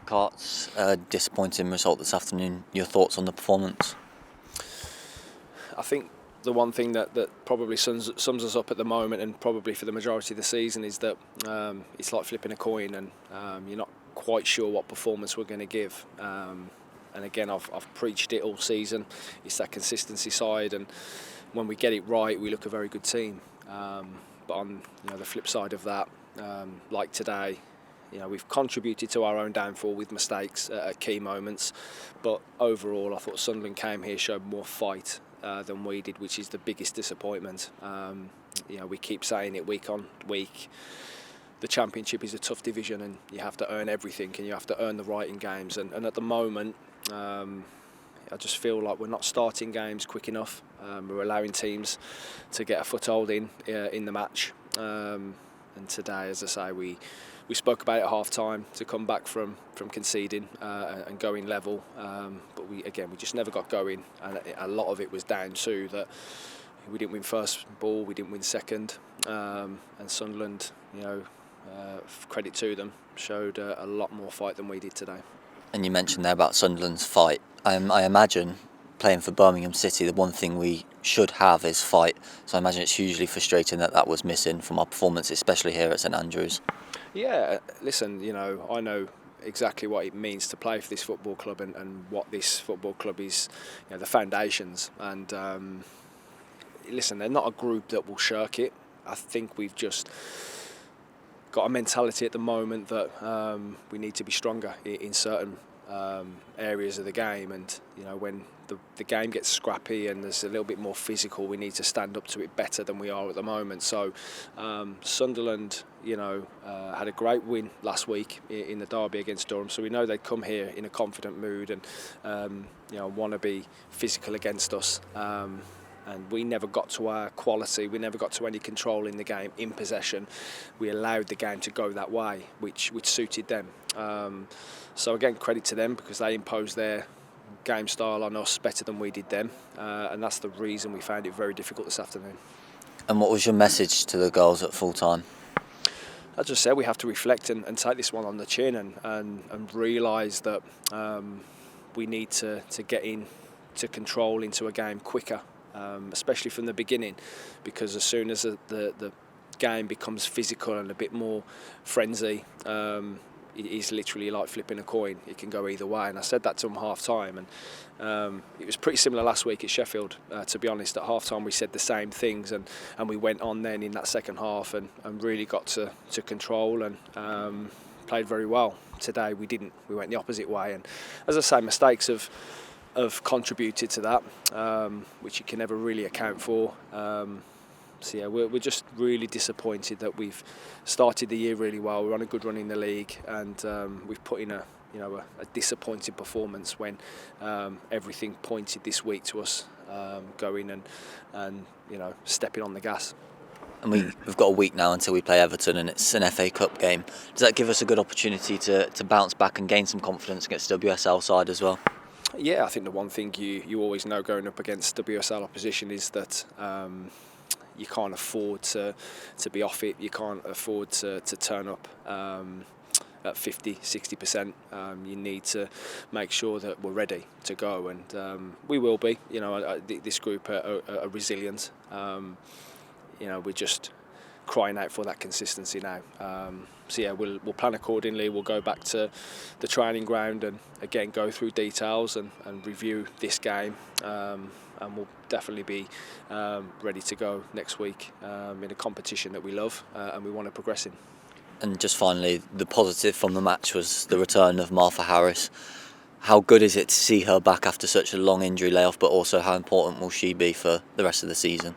Cart's disappointing result this afternoon. Your thoughts on the performance? I think the one thing that probably sums us up at the moment, and probably for the majority of the season, is that it's like flipping a coin, and you're not quite sure what performance we're going to give. And again, I've preached it all season. It's that consistency side, and when we get it right, we look a very good team. But on the flip side of that, like today, we've contributed to our own downfall with mistakes at key moments. But overall, I thought Sunderland came here, showed more fight than we did, which is the biggest disappointment. We keep saying it week on week. The Championship is a tough division, and you have to earn everything, and you have to earn the right in games. And at the moment, I just feel like we're not starting games quick enough. We're allowing teams to get a foothold in the match. And today, as I say, we spoke about it at half time to come back from conceding and going level. But we just never got going. And a lot of it was down to that we didn't win first ball, we didn't win second. And Sunderland, credit to them, showed a lot more fight than we did today. And you mentioned there about Sunderland's fight. I imagine playing for Birmingham City, the one thing we should have is fight. So I imagine it's hugely frustrating that was missing from our performance, especially here at St Andrews. Yeah, listen, I know exactly what it means to play for this football club and what this football club is, the foundations. And listen, they're not a group that will shirk it. I think we've just got a mentality at the moment that we need to be stronger in certain areas of the game, and when the game gets scrappy and there's a little bit more physical, we need to stand up to it better than we are at the moment. So Sunderland had a great win last week in the derby against Durham, so we know they'd come here in a confident mood and want to be physical against us. And we never got to our quality, we never got to any control in the game, in possession. We allowed the game to go that way, which suited them. So again, credit to them, because they imposed their game style on us better than we did them. And that's the reason we found it very difficult this afternoon. And what was your message to the girls at full time? I just said we have to reflect and take this one on the chin and realise that we need to get into control into a game quicker. Especially from the beginning, because as soon as the game becomes physical and a bit more frenzy, it is literally like flipping a coin. It can go either way, and I said that to them half time, and it was pretty similar last week at Sheffield. To be honest, at half time we said the same things, and we went on then in that second half and really got to control and played very well. Today we didn't. We went the opposite way, and as I say, mistakes have contributed to that, which you can never really account for. So yeah, we're just really disappointed that we've started the year really well. We're on a good run in the league, and we've put in a disappointing performance when everything pointed this week to us going and stepping on the gas. And we've got a week now until we play Everton, and it's an FA Cup game. Does that give us a good opportunity to bounce back and gain some confidence against the WSL side as well? Yeah, I think the one thing you always know going up against WSL opposition is that you can't afford to be off it. You can't afford to turn up at 50-60%. You need to make sure that we're ready to go, and we will be. This group are resilient. We're just crying out for that consistency now. So yeah, we'll plan accordingly. We'll go back to the training ground and again go through details and review this game, and we'll definitely be ready to go next week in a competition that we love and we want to progress in. And just finally, the positive from the match was the return of Martha Harris. How good is it to see her back after such a long injury layoff, but also how important will she be for the rest of the season?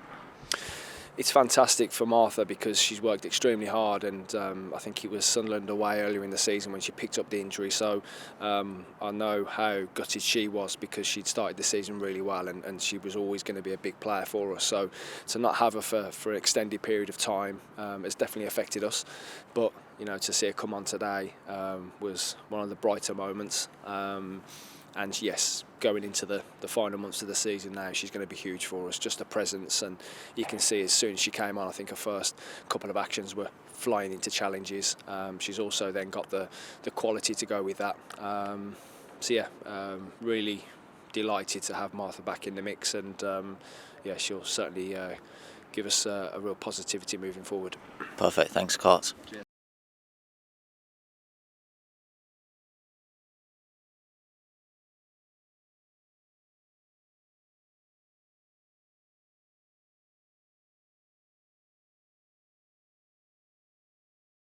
It's fantastic for Martha because she's worked extremely hard, and I think it was Sunderland away earlier in the season when she picked up the injury. So I know how gutted she was because she'd started the season really well, and she was always going to be a big player for us. So to not have her for an extended period of time has definitely affected us. But to see her come on today was one of the brighter moments. And yes, going into the final months of the season now, she's going to be huge for us. Just a presence, and you can see as soon as she came on, I think her first couple of actions were flying into challenges. She's also then got the quality to go with that. Really delighted to have Martha back in the mix, and she'll certainly give us a real positivity moving forward. Perfect. Thanks, Cart.